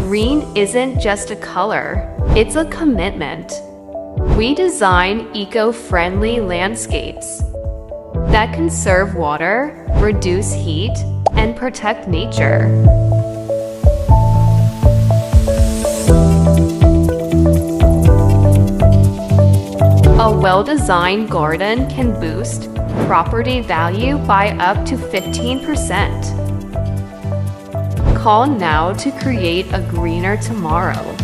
Green isn't just a color, it's a commitment. We design eco-friendly landscapes that conserve water, reduce heat, and protect nature. A well-designed garden can boost property value by up to 15%. Call now to create a greener tomorrow.